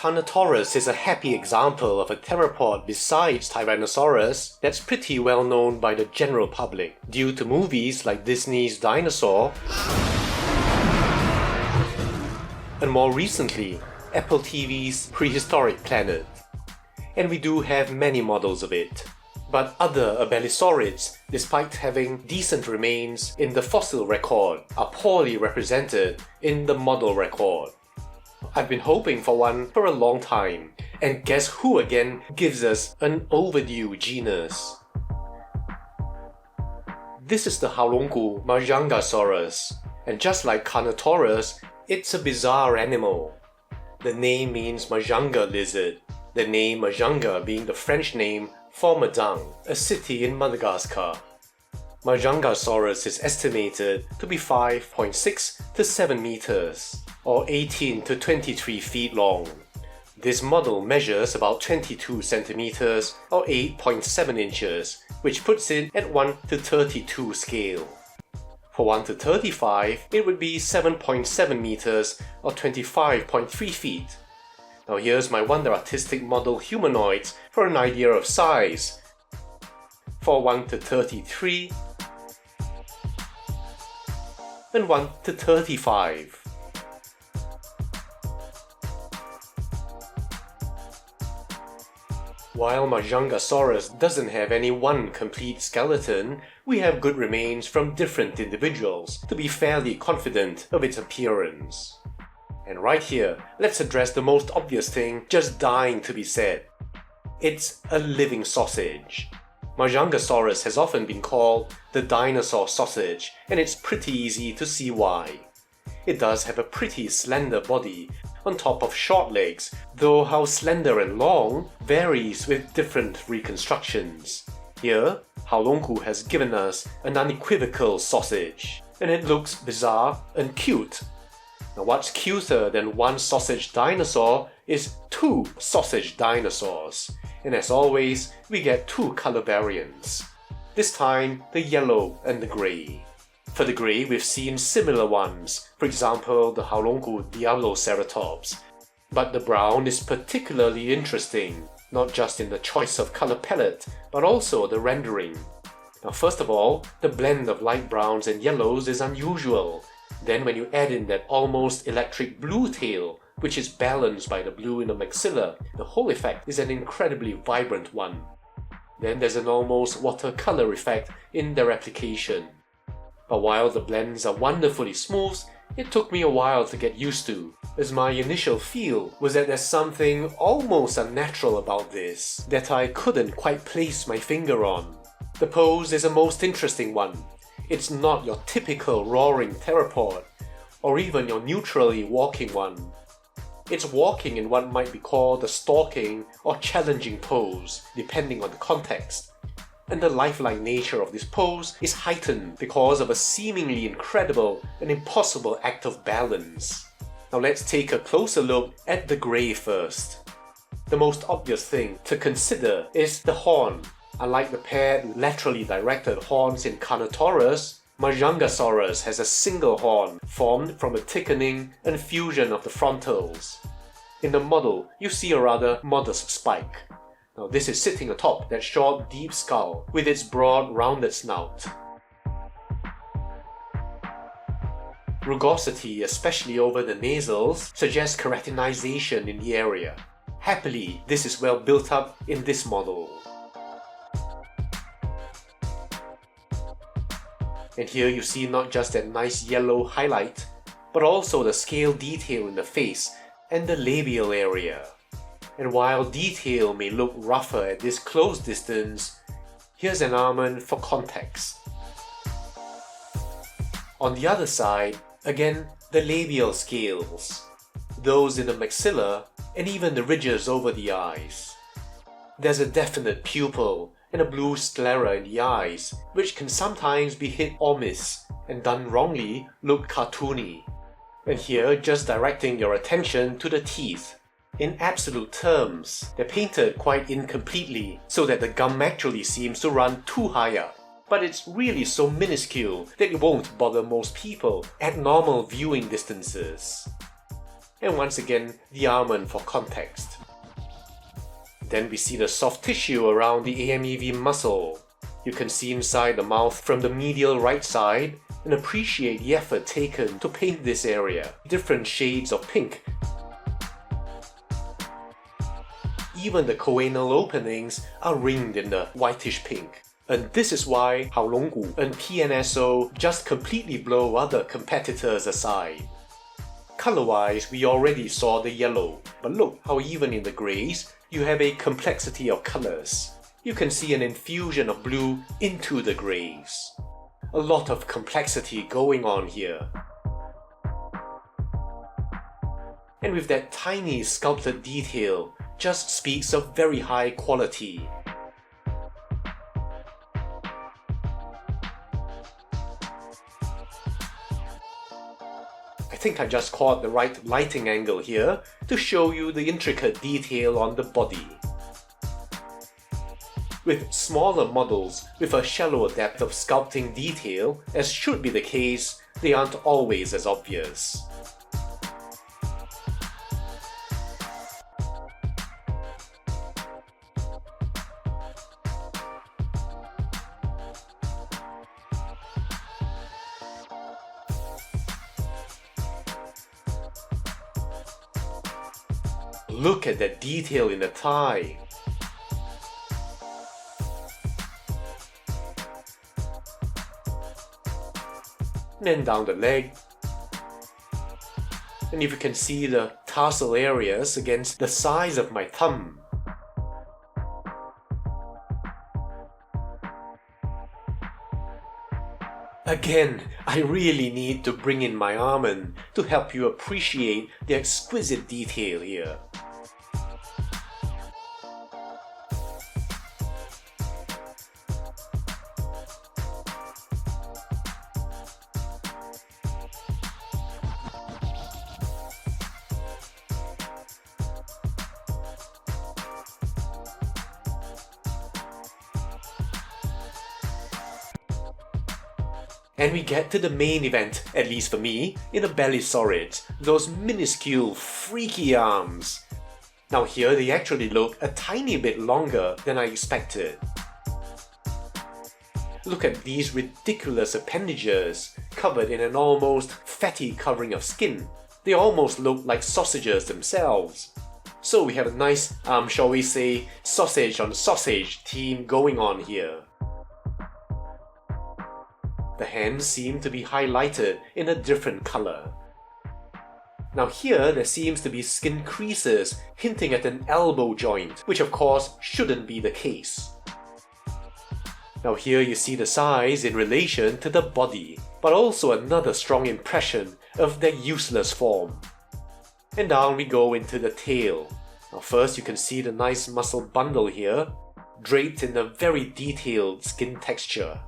Carnotaurus is a happy example of a theropod besides Tyrannosaurus that's pretty well known by the general public due to movies like Disney's Dinosaur and more recently, Apple TV's Prehistoric Planet. And we do have many models of it. But other Abelisaurids, despite having decent remains in the fossil record, are poorly represented in the model record. I've been hoping for one for a long time, and guess who again gives us an overdue genus? This is the Haolonggood Majungasurus, and just like Carnotaurus, it's a bizarre animal. The name means Majunga lizard, the name Majunga being the French name for Madang, a city in Madagascar. Majungasaurus is estimated to be 5.6 to 7 meters, or 18 to 23 feet long. This model measures about 22 centimeters or 8.7 inches, which puts it at 1 to 32 scale. For 1 to 35, it would be 7.7 meters or 25.3 feet. Now here's my Wonder Artistic model humanoids for an idea of size. For 1 to 33 and 1 to 35. While Majungasaurus doesn't have any one complete skeleton, we have good remains from different individuals to be fairly confident of its appearance. And right here, let's address the most obvious thing just dying to be said. It's a living sausage. Majungasaurus has often been called the dinosaur sausage, and it's pretty easy to see why. It does have a pretty slender body on top of short legs, though how slender and long varies with different reconstructions. Here, Haolonggood has given us an unequivocal sausage, and it looks bizarre and cute. Now what's cuter than one sausage dinosaur is two sausage dinosaurs, and as always, we get two color variants. This time, the yellow and the grey. For the grey, we've seen similar ones, for example the Haolonggood Diabloceratops. But the brown is particularly interesting, not just in the choice of color palette, but also the rendering. Now first of all, the blend of light browns and yellows is unusual. Then when you add in that almost electric blue tail, which is balanced by the blue in the maxilla, the whole effect is an incredibly vibrant one. Then there's an almost watercolor effect in their application. But while the blends are wonderfully smooth, it took me a while to get used to, as my initial feel was that there's something almost unnatural about this that I couldn't quite place my finger on. The pose is a most interesting one. It's not your typical roaring theropod, or even your neutrally walking one. It's walking in what might be called a stalking or challenging pose, depending on the context. And the lifelike nature of this pose is heightened because of a seemingly incredible and impossible act of balance. Now let's take a closer look at the grey first. The most obvious thing to consider is the horn. Unlike the paired laterally directed horns in Carnotaurus, Majungasaurus has a single horn formed from a thickening and fusion of the frontals. In the model, you see a rather modest spike. Now this is sitting atop that short, deep skull with its broad, rounded snout. Rugosity, especially over the nasals, suggests keratinization in the area. Happily, this is well built up in this model. And here you see not just that nice yellow highlight, but also the scale detail in the face and the labial area. And while detail may look rougher at this close distance, here's an almond for context. On the other side, again, the labial scales, those in the maxilla, and even the ridges over the eyes. There's a definite pupil and a blue sclera in the eyes, which can sometimes be hit or miss, and done wrongly look cartoony. And here, just directing your attention to the teeth. In absolute terms, they're painted quite incompletely, so that the gum actually seems to run too high up. But it's really so minuscule that it won't bother most people at normal viewing distances. and once again the almond for context. Then we see the soft tissue around the AMEV muscle. You can see inside the mouth from the medial right side and appreciate the effort taken to paint this area, different shades of pink. Even the choanal openings are ringed in the whitish pink. And this is why Haolonggood and PNSO just completely blow other competitors aside. Color-wise, we already saw the yellow, but look how even in the greys, you have a complexity of colors. You can see an infusion of blue into the greys. A lot of complexity going on here. And with that tiny sculpted detail, just speaks of very high quality. I think I just caught the right lighting angle here to show you the intricate detail on the body. With smaller models with a shallower depth of sculpting detail, as should be the case, they aren't always as obvious. Look at that detail in the thigh. Then down the leg. And if you can see the tarsal areas against the size of my thumb. Again, I really need to bring in my almond to help you appreciate the exquisite detail here. And we get to the main event, at least for me, in Abelisaurid, those minuscule, freaky arms. Now here they actually look a tiny bit longer than I expected. Look at these ridiculous appendages, covered in an almost fatty covering of skin. They almost look like sausages themselves. So we have a nice, shall we say, sausage on sausage theme going on here. The hands seem to be highlighted in a different color. Now here there seems to be skin creases hinting at an elbow joint, which of course shouldn't be the case. Now here you see the size in relation to the body, but also another strong impression of their useless form. And down we go into the tail. Now first you can see the nice muscle bundle here, draped in a very detailed skin texture.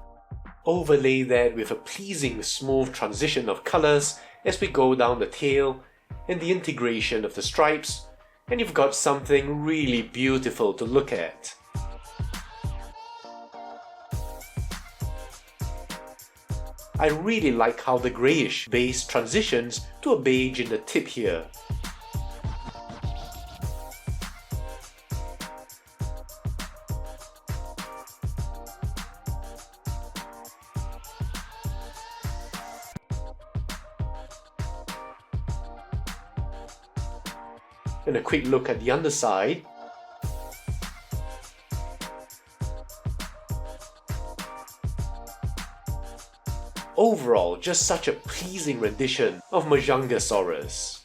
Overlay that with a pleasing smooth transition of colors as we go down the tail and the integration of the stripes, and you've got something really beautiful to look at. I really like how the greyish base transitions to a beige in the tip here. And a quick look at the underside. Overall, just such a pleasing rendition of Majungasaurus.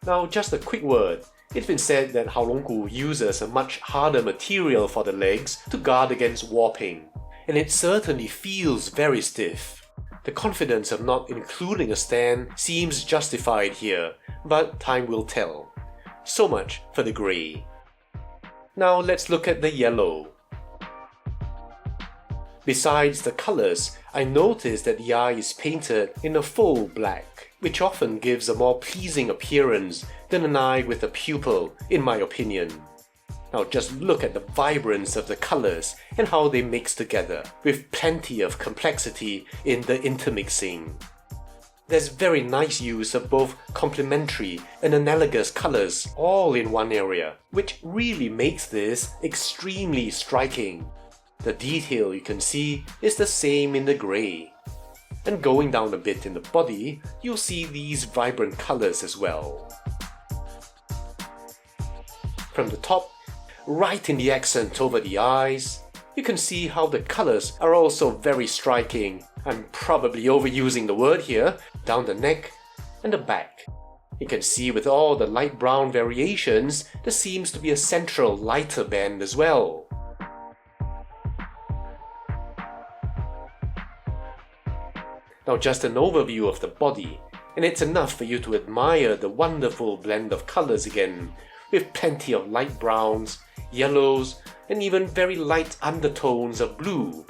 Now, just a quick word. It's been said that Haolonggood uses a much harder material for the legs to guard against warping, and it certainly feels very stiff. The confidence of not including a stand seems justified here, but time will tell. So much for the grey. Now let's look at the yellow. Besides the colours, I noticed that the eye is painted in a full black, which often gives a more pleasing appearance than an eye with a pupil, in my opinion. Now just look at the vibrance of the colours and how they mix together, with plenty of complexity in the intermixing. There's very nice use of both complementary and analogous colors all in one area, which really makes this extremely striking. The detail you can see is the same in the grey. And going down a bit in the body, you'll see these vibrant colors as well. From the top, right in the accent over the eyes, you can see how the colors are also very striking. I'm probably overusing the word here, down the neck and the back. You can see with all the light brown variations, there seems to be a central lighter band as well. Now just an overview of the body, and it's enough for you to admire the wonderful blend of colors again, with plenty of light browns, yellows, and even very light undertones of blue.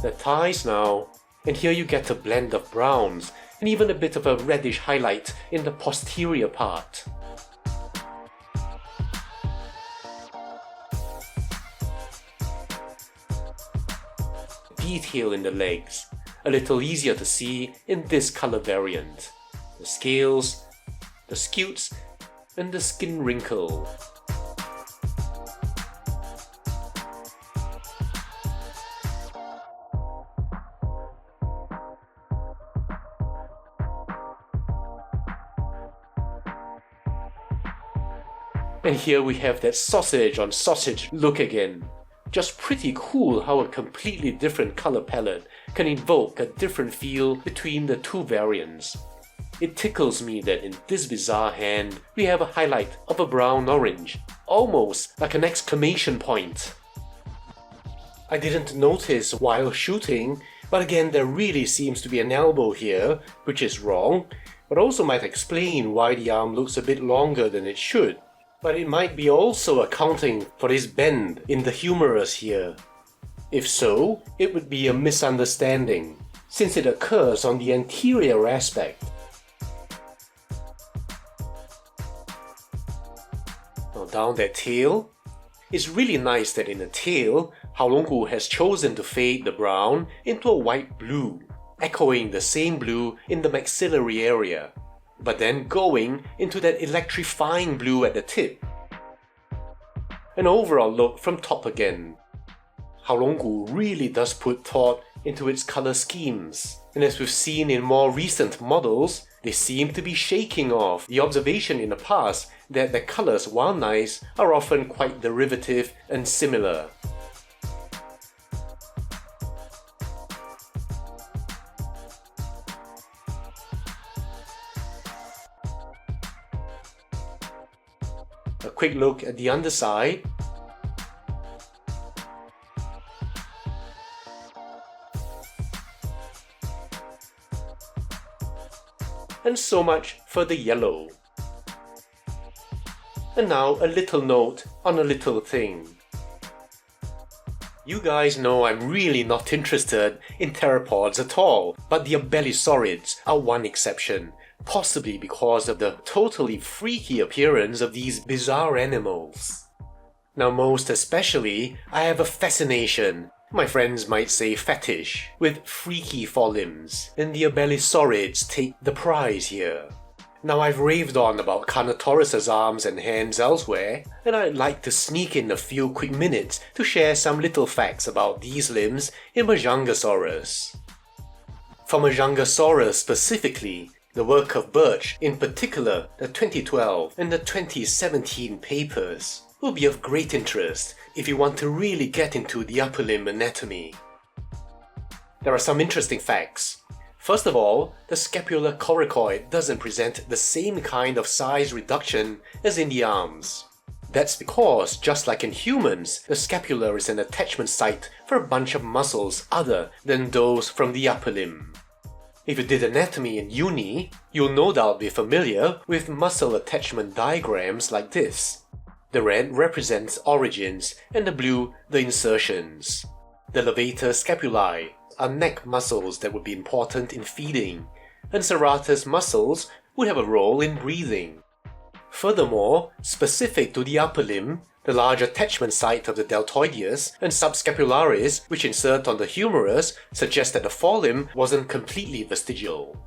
The thighs now, and here you get a blend of browns, and even a bit of a reddish highlight in the posterior part. Detail in the legs, a little easier to see in this color variant. The scales, the scutes, and the skin wrinkle. And here we have that sausage on sausage look again. Just pretty cool how a completely different color palette can evoke a different feel between the two variants. It tickles me that in this bizarre hand, we have a highlight of a brown-orange, almost like an exclamation point. I didn't notice while shooting, but again there really seems to be an elbow here, which is wrong, but also might explain why the arm looks a bit longer than it should. But it might be also accounting for this bend in the humerus here. If so, it would be a misunderstanding, since it occurs on the anterior aspect. Now down that tail, it's really nice that in the tail, Haolonggood has chosen to fade the brown into a white blue, echoing the same blue in the maxillary area, but then going into that electrifying blue at the tip. An overall look from top again. Haolonggood really does put thought into its color schemes, and as we've seen in more recent models, they seem to be shaking off the observation in the past that the colors, while nice, are often quite derivative and similar. A quick look at the underside. And so much for the yellow. And now a little note on a little thing. You guys know I'm really not interested in theropods at all, but the Abelisaurids are one exception. Possibly because of the totally freaky appearance of these bizarre animals. Now most especially, I have a fascination, my friends might say fetish, with freaky forelimbs, and the Abelisaurids take the prize here. Now I've raved on about Carnotaurus' arms and hands elsewhere, and I'd like to sneak in a few quick minutes to share some little facts about these limbs in Majungasaurus. For Majungasaurus specifically, the work of Birch, in particular the 2012 and the 2017 papers, will be of great interest if you want to really get into the upper limb anatomy. There are some interesting facts. First of all, the scapular coracoid doesn't present the same kind of size reduction as in the arms. That's because, just like in humans, the scapula is an attachment site for a bunch of muscles other than those from the upper limb. If you did anatomy in uni, you'll no doubt be familiar with muscle attachment diagrams like this. The red represents origins and the blue the insertions. The levator scapulae are neck muscles that would be important in feeding, and serratus muscles would have a role in breathing. Furthermore, specific to the upper limb, the large attachment site of the deltoideus and subscapularis, which insert on the humerus, suggest that the forelimb wasn't completely vestigial.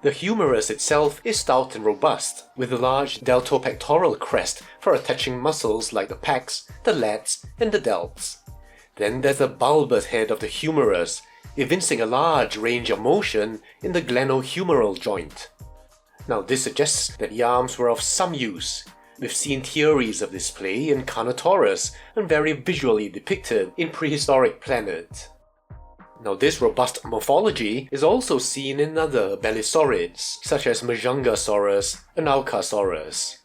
The humerus itself is stout and robust, with a large deltopectoral crest for attaching muscles like the pecs, the lats, and the delts. Then there's the bulbous head of the humerus, evincing a large range of motion in the glenohumeral joint. Now this suggests that the arms were of some use. We've seen theories of this play in Carnotaurus and very visually depicted in prehistoric Planet. Now this robust morphology is also seen in other Abelisaurids, such as Majungasaurus and Alcasaurus.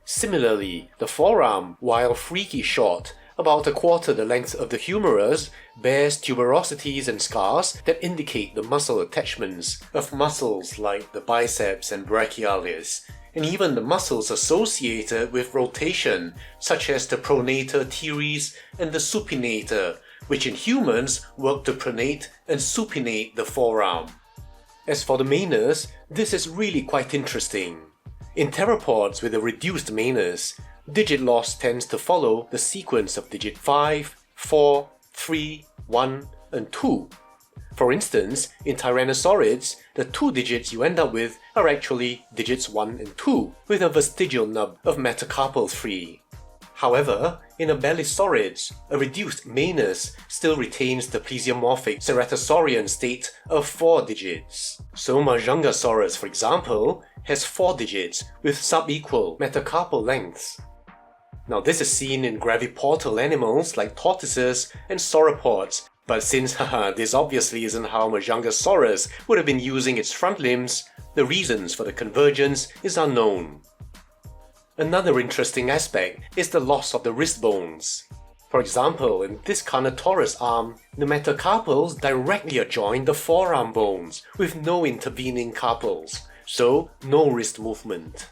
Similarly, the forearm, while freaky short, about a quarter the length of the humerus, bears tuberosities and scars that indicate the muscle attachments of muscles like the biceps and brachialis, and even the muscles associated with rotation, such as the pronator teres and the supinator, which in humans work to pronate and supinate the forearm. As for the manus, this is really quite interesting. In theropods with a reduced manus, digit loss tends to follow the sequence of digit 5, 4, 3, 1, and 2. For instance, in Tyrannosaurids, the 2 digits you end up with are actually digits 1 and 2, with a vestigial nub of metacarpal 3. However, in Abelisaurids, a reduced manus still retains the plesiomorphic ceratosaurian state of 4 digits. So Majungasaurus, for example, has 4 digits with sub-equal metacarpal lengths. Now this is seen in graviportal animals like tortoises and sauropods, but since this obviously isn't how Majungasaurus would have been using its front limbs, the reasons for the convergence is unknown. Another interesting aspect is the loss of the wrist bones. For example, in this Carnotaurus arm, the metacarpals directly adjoin the forearm bones with no intervening carpals, so no wrist movement.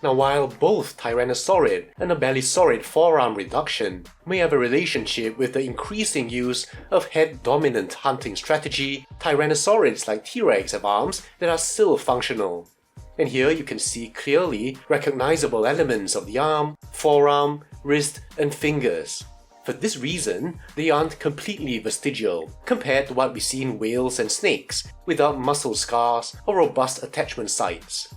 Now while both Tyrannosaurid and Abelisaurid forearm reduction may have a relationship with the increasing use of head-dominant hunting strategy, Tyrannosaurids like T-Rex have arms that are still functional. And here you can see clearly recognizable elements of the arm, forearm, wrist, and fingers. For this reason, they aren't completely vestigial compared to what we see in whales and snakes, without muscle scars or robust attachment sites.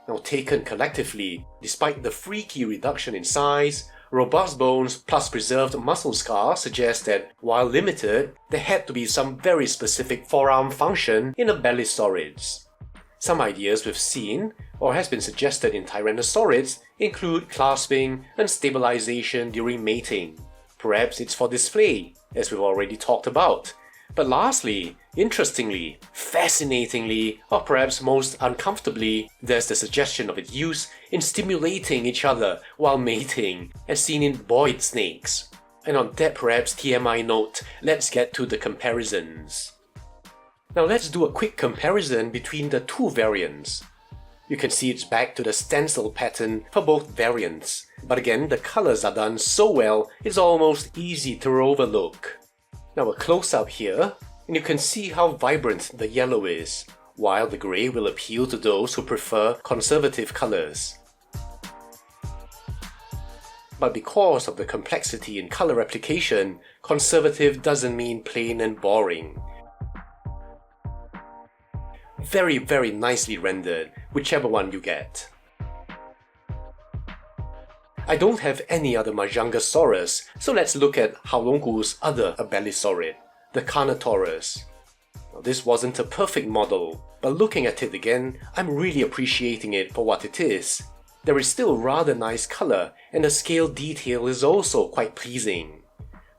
Now taken collectively, despite the freaky reduction in size, robust bones plus preserved muscle scars suggest that, while limited, there had to be some very specific forearm function in Abelisaurids. Some ideas we've seen, or has been suggested in Tyrannosaurids, include clasping and stabilization during mating. Perhaps it's for display, as we've already talked about. But lastly, interestingly, fascinatingly, or perhaps most uncomfortably, there's the suggestion of its use in stimulating each other while mating, as seen in boyd snakes. And on that perhaps TMI note, let's get to the comparisons. Now let's do a quick comparison between the two variants. You can see it's back to the stencil pattern for both variants, but again the colors are done so well it's almost easy to overlook. Now a close-up here, and you can see how vibrant the yellow is, while the grey will appeal to those who prefer conservative colors. But because of the complexity in color application, conservative doesn't mean plain and boring. Very nicely rendered, whichever one you get. I don't have any other Majungasaurus, so let's look at Haolonggood's other Abelisaurid, the Carnotaurus. Now, this wasn't a perfect model, but looking at it again, I'm really appreciating it for what it is. There is still rather nice color, and the scale detail is also quite pleasing.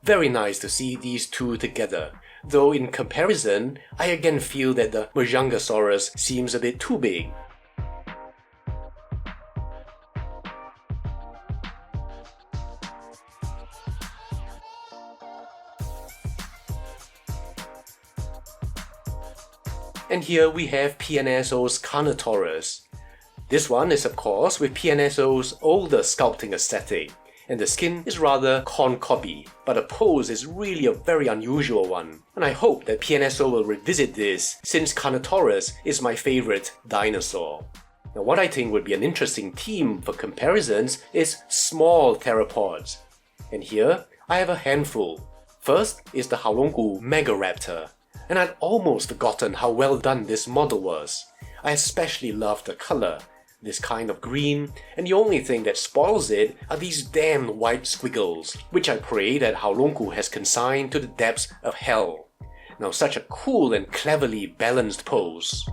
Very nice to see these two together, though in comparison, I again feel that the Majungasaurus seems a bit too big. And here we have PNSO's Carnotaurus. This one is of course with PNSO's older sculpting aesthetic, and the skin is rather corn-cobby, but the pose is really a very unusual one, and I hope that PNSO will revisit this since Carnotaurus is my favorite dinosaur. Now what I think would be an interesting theme for comparisons is small theropods. And here I have a handful. First is the Haolonggood Majungasurus, and I'd almost forgotten how well done this model was. I especially love the color, this kind of green, and the only thing that spoils it are these damned white squiggles, which I pray that Haolonggood has consigned to the depths of hell. Now such a cool and cleverly balanced pose.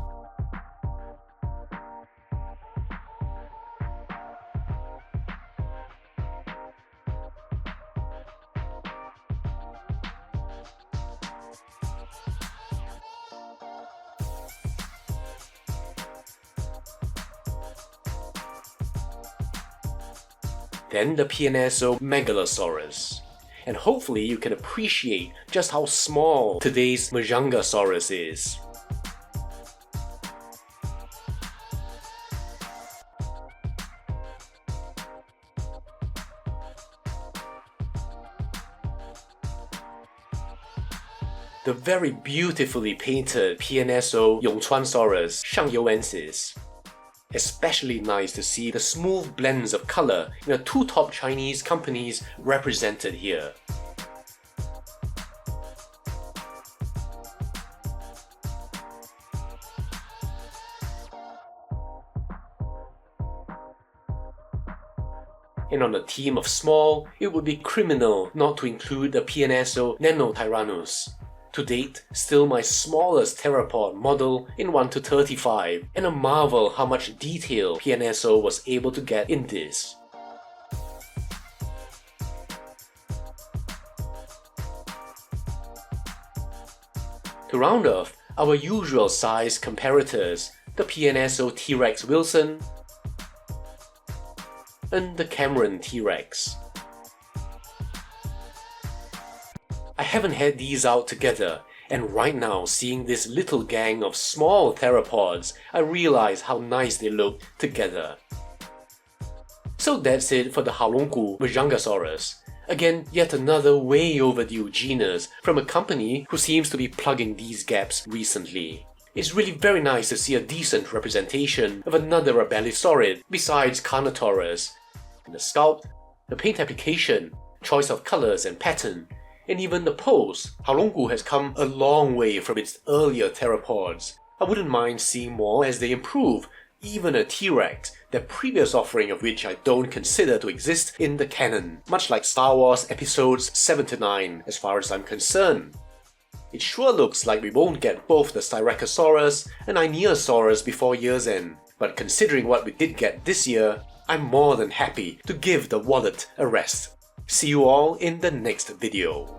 Then the Megalosaurus. And hopefully you can appreciate just how small today's Majungasaurus is. The very beautifully painted Yongchuansaurus Shangyouensis. Especially nice to see the smooth blends of color in the two top Chinese companies represented here. And on the theme of small, it would be criminal not to include the Nanotyrannus. To date, still my smallest theropod model in 1:35, and a marvel how much detail PNSO was able to get in this. To round off our usual size comparators, the PNSO T-Rex Wilson and the Cameron T-Rex. I haven't had these out together, and right now seeing this little gang of small theropods, I realize how nice they look together. So that's it for the Haolonggood Majungasurus. Again, yet another way overdue genus from a company who seems to be plugging these gaps recently. It's really very nice to see a decent representation of another Abelisaurid besides Carnotaurus. In the sculpt, the paint application, choice of colors and pattern, and even the pose, Haolonggood has come a long way from its earlier theropods. I wouldn't mind seeing more as they improve, even a T-Rex, the previous offering of which I don't consider to exist in the canon, much like Star Wars episodes 7 to 9 as far as I'm concerned. It sure looks like we won't get both the Styracosaurus and Ionosaurus before year's end, but considering what we did get this year, I'm more than happy to give the wallet a rest. See you all in the next video.